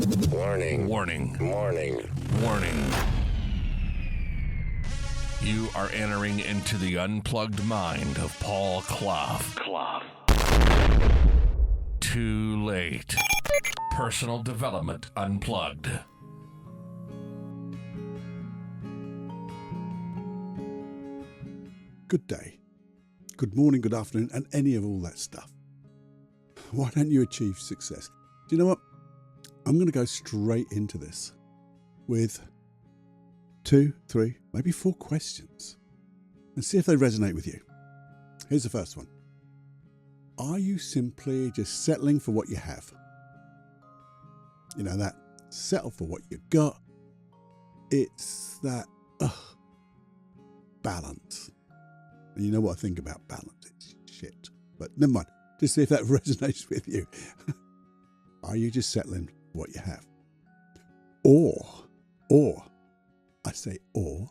Warning. Warning. Warning. Warning. You are entering into the unplugged mind of Paul Clough. Too late. Personal Development Unplugged. Good day, good morning, good afternoon, and any of all that stuff. Why don't you achieve success? Do you know what? I'm going to go straight into this with 2, 3, maybe 4 questions and see if they resonate with you. Here's the first one. Are you simply just settling for what you have? You know, that settle for what you got. It's that balance. And you know what I think about balance? It's shit. But never mind. Just see if that resonates with you. Are you just settling for what you have? Or, I say or,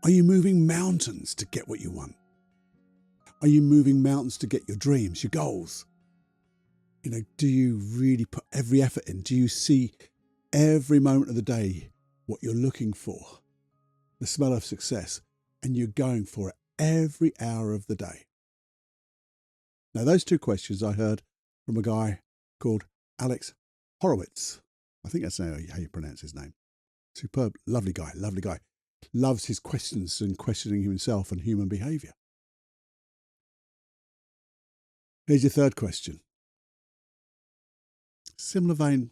are you moving mountains to get what you want? Are you moving mountains to get your dreams, your goals? You know, do you really put every effort in? Do you see every moment of the day what you're looking for? The smell of success, and you're going for it every hour of the day. Now, those 2 questions I heard from a guy called Alex Horowitz. I think that's how you pronounce his name. Superb, lovely guy. Loves his questions and questioning himself and human behaviour. Here's your third question. Similar vein.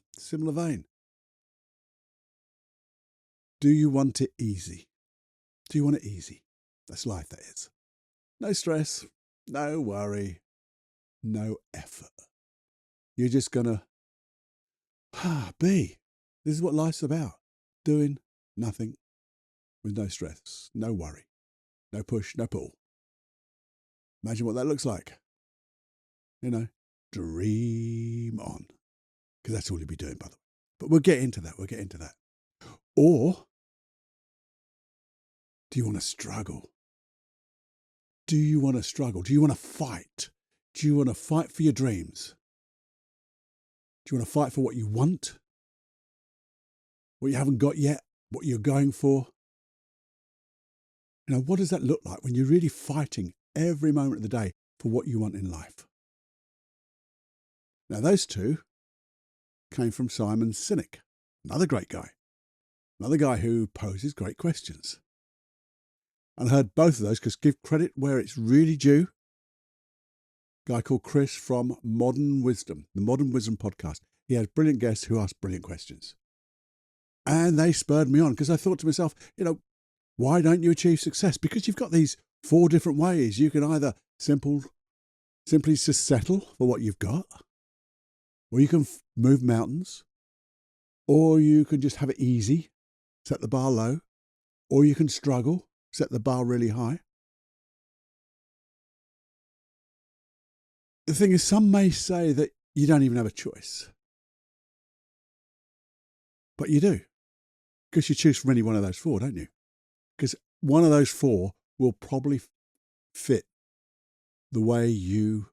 Do you want it easy? Do you want it easy? That's life, that is. No stress, no worry, no effort. You're just going to be. This is what life's about. Doing nothing with no stress, no worry, no push, no pull. Imagine what that looks like. You know, dream on. Because that's all you'll be doing, by the way. But we'll get into that. Or, do you want to struggle? Do you want to struggle? Do you want to fight? Do you want to fight for your dreams? Do you want to fight for what you want? What you haven't got yet? What you're going for? You know, what does that look like when you're really fighting every moment of the day for what you want in life? Now, those 2 came from Simon Sinek, another great guy. Another guy who poses great questions. And I heard both of those because give credit where it's really due. A guy called Chris from Modern Wisdom, the Modern Wisdom podcast. He has brilliant guests who ask brilliant questions. And they spurred me on because I thought to myself, you know, why don't you achieve success? Because you've got these 4 different ways. You can either simply just settle for what you've got, or you can move mountains, or you can just have it easy, set the bar low, or you can struggle, set the bar really high. The thing is, some may say that you don't even have a choice. But you do. Because you choose from any one of those 4, don't you? Because one of those 4 will probably fit the way you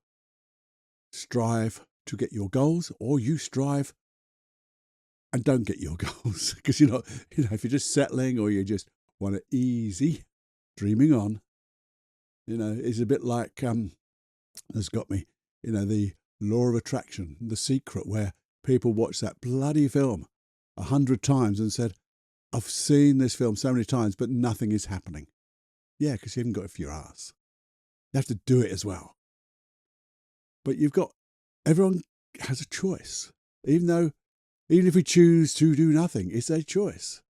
strive to get your goals, or you strive and don't get your goals. Because, you know, if you're just settling or you just want it easy, dreaming on, you know, it's a bit like, has got me, you know, the law of attraction, The Secret, where people watch that bloody film 100 times and said, I've seen this film so many times, but nothing is happening. Yeah, because you haven't got it for your ass. You have to do it as well. But everyone has a choice. Even if we choose to do nothing, it's a choice.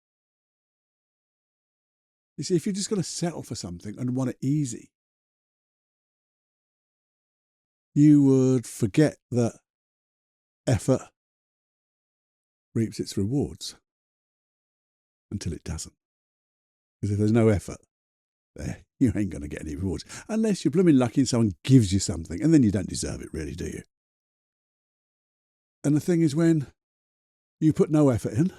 You see, if you're just going to settle for something and want it easy, you would forget that effort reaps its rewards until it doesn't. Because if there's no effort, you ain't going to get any rewards. Unless you're blooming lucky and someone gives you something, and then you don't deserve it really, do you? And the thing is, when you put no effort in,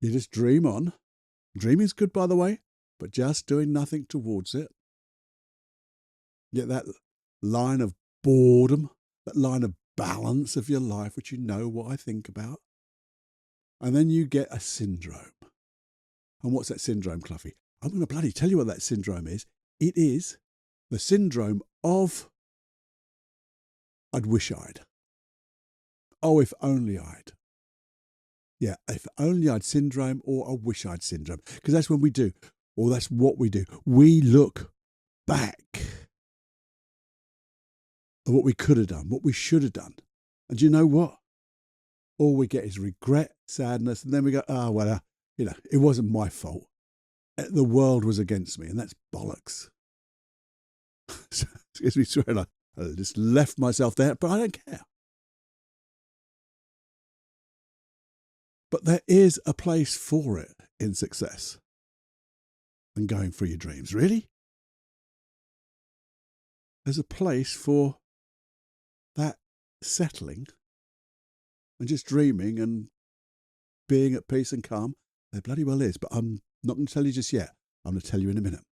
you just dream on. Dreaming's good, by the way, but just doing nothing towards it. Get that line of boredom, that line of balance of your life, which you know what I think about. And then you get a syndrome. And what's that syndrome, Cluffy? I'm going to bloody tell you what that syndrome is. It is the syndrome of I'd wish I'd. Oh, if only I'd. Yeah, if only I'd syndrome or a wish I'd syndrome. Because that's when we do, or that's what we do. We look back at what we could have done, what we should have done. And do you know what? All we get is regret, sadness, and then we go, it wasn't my fault. The world was against me, and that's bollocks. Excuse me, swearing, I just left myself there, but I don't care. But there is a place for it in success and going for your dreams. Really? There's a place for that settling and just dreaming and being at peace and calm. There bloody well is, but I'm not going to tell you just yet. I'm going to tell you in a minute.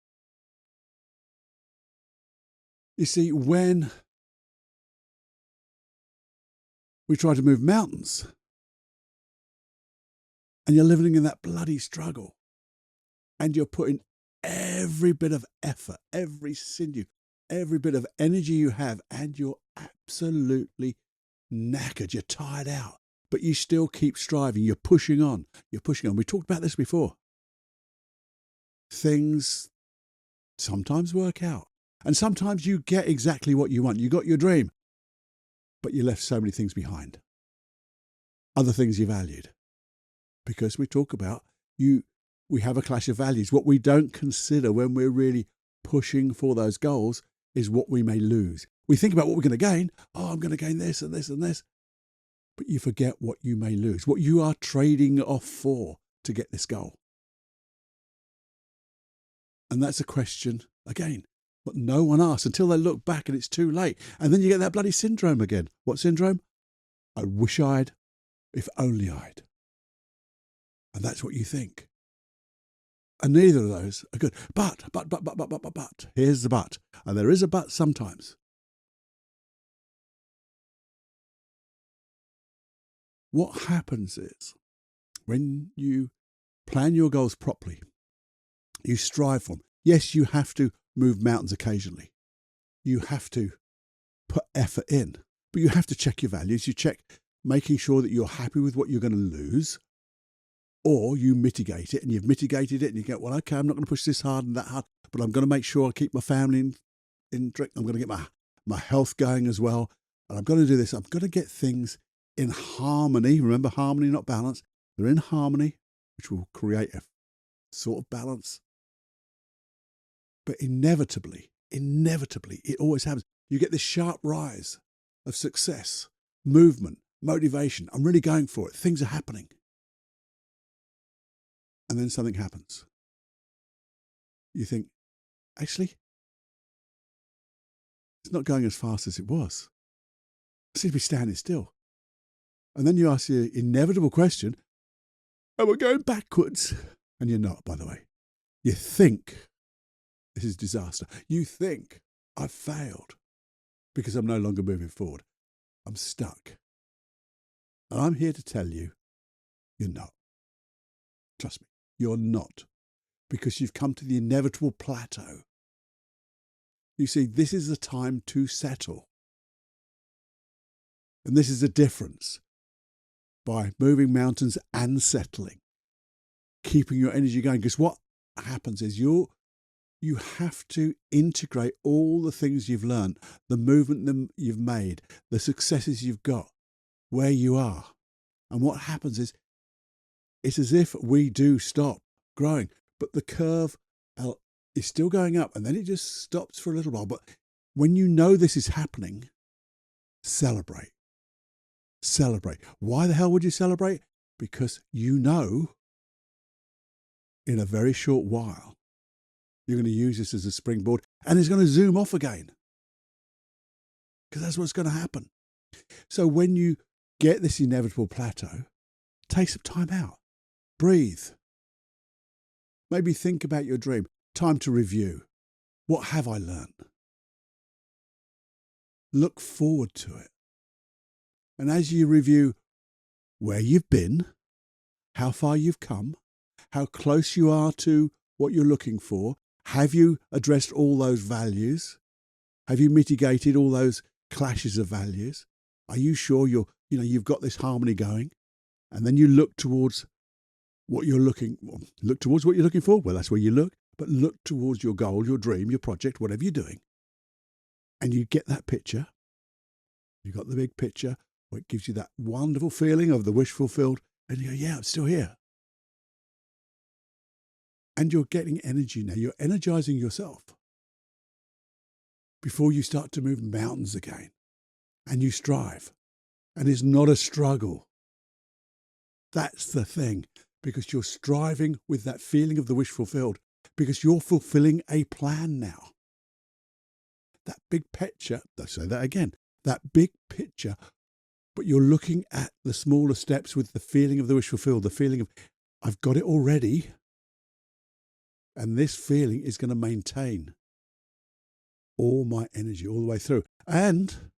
You see, when we try to move mountains and you're living in that bloody struggle and you're putting every bit of effort, every sinew, every bit of energy you have, and you're absolutely knackered, you're tired out, but you still keep striving, you're pushing on. We talked about this before. Things sometimes work out, and sometimes you get exactly what you want. You got your dream, but you left so many things behind. Other things you valued. Because we talk about we have a clash of values. What we don't consider when we're really pushing for those goals is what we may lose. We think about what we're going to gain. Oh, I'm going to gain this and this and this. But you forget what you may lose, what you are trading off for to get this goal. And that's a question, again, what no one asks until they look back and it's too late. And then you get that bloody syndrome again. What syndrome? I wish I'd, if only I'd. And that's what you think. And neither of those are good. But. Here's the but. And there is a but sometimes. What happens is when you plan your goals properly, you strive for them. Yes, you have to move mountains occasionally. You have to put effort in, but you have to check your values. You check making sure that you're happy with what you're going to lose, or you mitigate it, and you've mitigated it, and you go, well, okay, I'm not going to push this hard and that hard, but I'm going to make sure I keep my family in drink. I'm going to get my health going as well, and I'm going to do this. I'm going to get things in harmony. Remember, harmony, not balance. They're in harmony, which will create a sort of balance. But inevitably, it always happens. You get this sharp rise of success, movement, motivation. I'm really going for it. Things are happening. And then something happens. You think, actually, it's not going as fast as it was. I seem to be standing still. And then you ask the inevitable question, am I going backwards? And you're not, by the way. You think this is disaster. You think I've failed because I'm no longer moving forward. I'm stuck. And I'm here to tell you, you're not. Trust me, you're not. Because you've come to the inevitable plateau. You see, this is the time to settle. And this is the difference by moving mountains and settling, keeping your energy going. Because what happens is you have to integrate all the things you've learned, the movement that you've made, the successes you've got, where you are. And what happens is, it's as if we do stop growing, but the curve is still going up, and then it just stops for a little while. But when you know this is happening, celebrate. Celebrate. Why the hell would you celebrate? Because you know in a very short while, you're going to use this as a springboard, and it's going to zoom off again. Because that's what's going to happen. So when you get this inevitable plateau, take some time out. Breathe. Maybe think about your dream. Time to review. What have I learned? Look forward to it. And as you review where you've been, how far you've come, how close you are to what you're looking for, have you addressed all those values? Have you mitigated all those clashes of values? Are you sure you've got this harmony going? And then you look towards what you're looking for. Well, that's where you look, but look towards your goal, your dream, your project, whatever you're doing. And you get that picture. You've got the big picture where it gives you that wonderful feeling of the wish fulfilled. And you go, yeah, I'm still here. And you're getting energy now. You're energizing yourself before you start to move mountains again. And you strive. And it's not a struggle. That's the thing. Because you're striving with that feeling of the wish fulfilled. Because you're fulfilling a plan now. That big picture, I'll say that again, that big picture, but you're looking at the smaller steps with the feeling of the wish fulfilled, the feeling of, I've got it already. And this feeling is going to maintain all my energy all the way through. And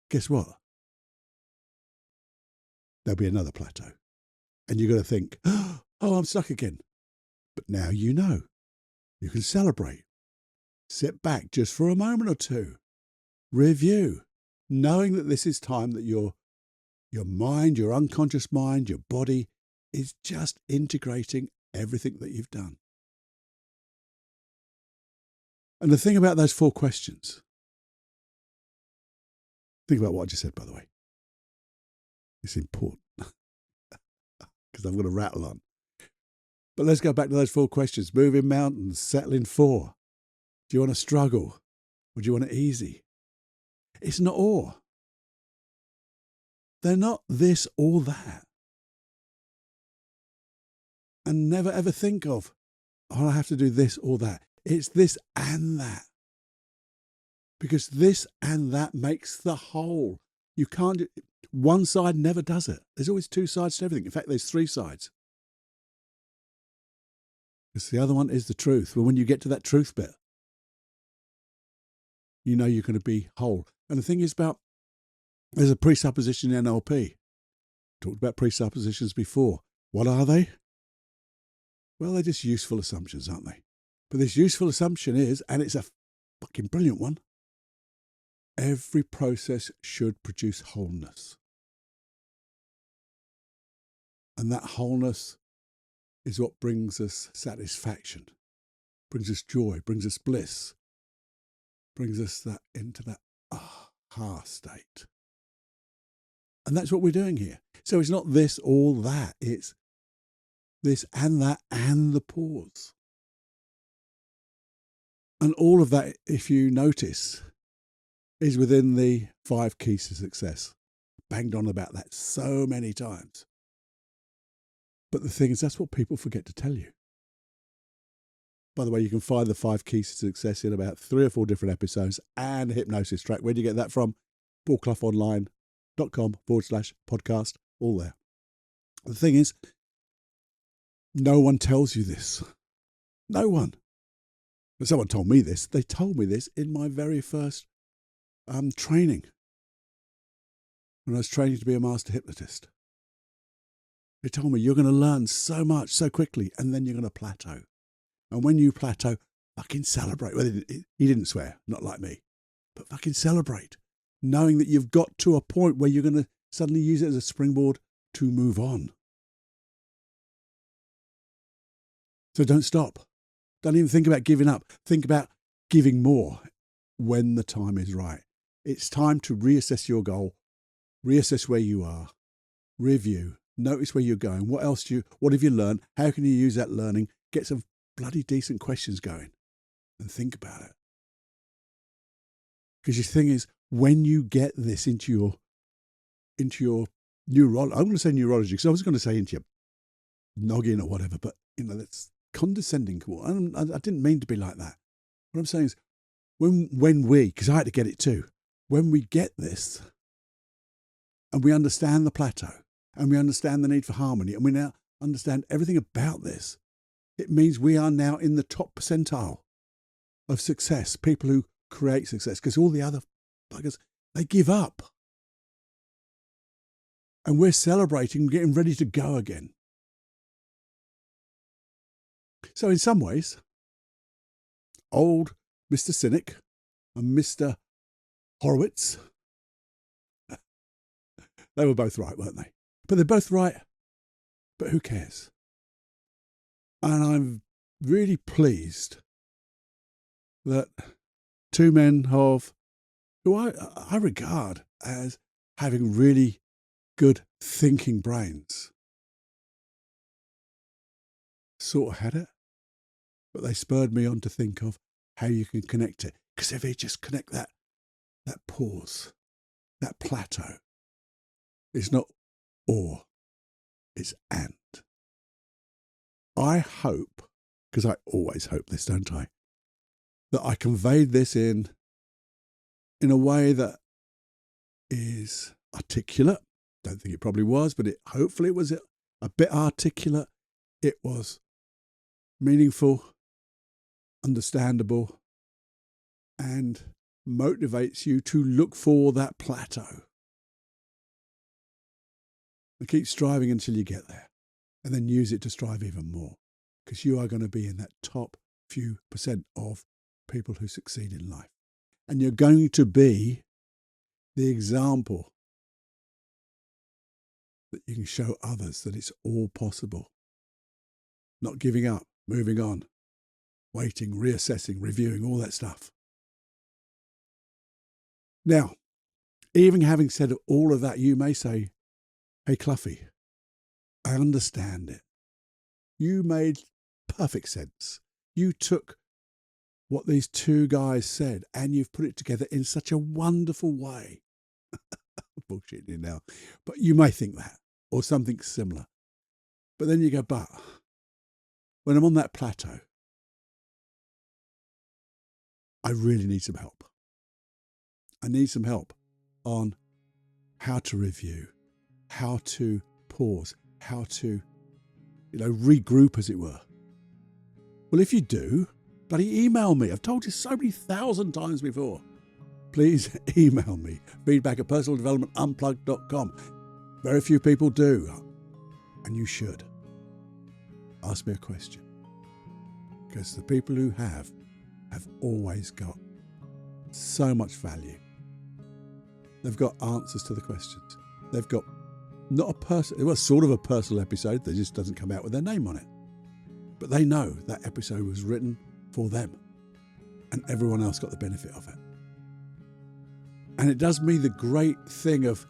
guess what? There'll be another plateau. And you're going to think, oh, I'm stuck again. But now you know. You can celebrate. Sit back just for a moment or two. Review. Knowing that this is time that your mind, your unconscious mind, your body is just integrating everything that you've done. And the thing about those 4 questions, think about what I just said, by the way. It's important because I'm going to rattle on. But let's go back to those 4 questions. Moving mountains, settling for. Do you want to struggle or do you want it easy? It's not or. They're not this or that. And never ever think of, oh, I have to do this or that. It's this and that. Because this and that makes the whole. You can't do, one side never does it. There's always 2 sides to everything. In fact, there's 3 sides. Because the other one is the truth. Well, when you get to that truth bit, you know you're going to be whole. And the thing is there's a presupposition in NLP. Talked about presuppositions before. What are they? Well, they're just useful assumptions, aren't they? But this useful assumption is, and it's a fucking brilliant one, every process should produce wholeness. And that wholeness is what brings us satisfaction, brings us joy, brings us bliss, brings us into that aha state. And that's what we're doing here. So it's not this or that. It's this and that and the pause. And all of that, if you notice, is within the 5 keys to success. Banged on about that so many times. But the thing is, that's what people forget to tell you. By the way, you can find the 5 keys to success in about 3 or 4 different episodes and a hypnosis track. Where do you get that from? paulcloughonline.com/podcast. All there. The thing is, no one tells you this. No one. But someone told me this. They told me this in my very first training. When I was training to be a master hypnotist. They told me, you're going to learn so much so quickly and then you're going to plateau. And when you plateau, fucking celebrate. Well, he didn't swear, not like me. But fucking celebrate. Knowing that you've got to a point where you're going to suddenly use it as a springboard to move on. So don't stop. Don't even think about giving up. Think about giving more when the time is right. It's time to reassess your goal, reassess where you are, review, notice where you're going. What have you learned? How can you use that learning? Get some bloody decent questions going and think about it. Because the thing is, when you get this into your neurology, I'm going to say neurology because I was going to say into your noggin or whatever, but that's condescending. I didn't mean to be like that. What I'm saying is, when we, because I had to get it too, when we get this and we understand the plateau and we understand the need for harmony and we now understand everything about this, it means we are now in the top percentile of success, people who create success, because all the other buggers, they give up. And we're celebrating, getting ready to go again. So in some ways, old Mr. Cynic and Mr. Horowitz, they were both right, weren't they? But they're both right, but who cares? And I'm really pleased that two men who I regard as having really good thinking brains sort of had it, but they spurred me on to think of how you can connect it. Because if you just connect that pause, that plateau, it's not or, it's and. I hope, because I always hope this, don't I, that I conveyed this in a way that is articulate. Don't think it probably was, but hopefully it was a bit articulate. It was meaningful, understandable, and motivates you to look for that plateau. And keep striving until you get there, and then use it to strive even more, because you are going to be in that top few % of people who succeed in life. And you're going to be the example that you can show others that it's all possible. Not giving up, moving on, waiting, reassessing, reviewing, all that stuff. Now, even having said all of that, you may say, hey, Cluffy, I understand it. You made perfect sense. You took what these two guys said and you've put it together in such a wonderful way. Bullshitting you now. But you may think that, or something similar. But then you go, but when I'm on that plateau, I really need some help. I need some help on how to review, how to pause, how to, regroup, as it were. Well, if you do, bloody email me. I've told you so many thousand times before. Please email me, feedback@personaldevelopmentunplugged.com. Very few people do, and you should. Ask me a question, because the people who have always got so much value. They've got answers to the questions. They've got not a person, it was sort of a personal episode that just doesn't come out with their name on it. But they know that episode was written for them, and everyone else got the benefit of it. And it does me the great thing of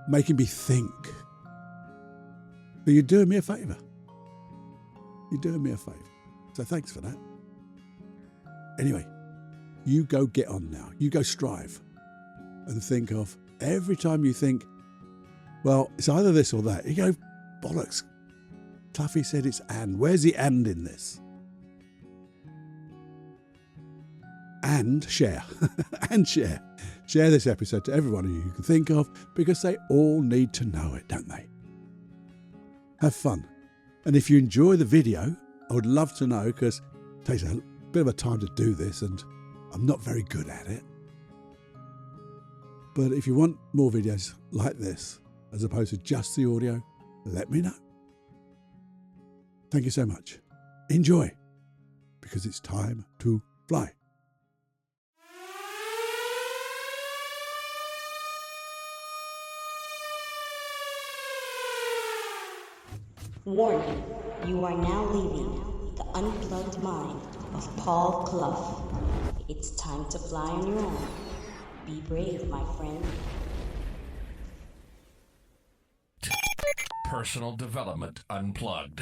making me think. But you're doing me a favour. You're doing me a favour. So thanks for that. Anyway, you go get on now. You go strive and think of every time you think, well, it's either this or that. You go, bollocks. Cluffy said it's and. Where's the and in this? And share. And share. Share this episode to everyone who you can think of, because they all need to know it, don't they? Have fun. And if you enjoy the video, I would love to know, because it takes a bit of a time to do this and I'm not very good at it. But if you want more videos like this, as opposed to just the audio, let me know. Thank you so much. Enjoy, because it's time to fly. Warning, you are now leaving the unplugged mind of Paul Clough. It's time to fly on your own. Be brave, my friend. Personal Development Unplugged.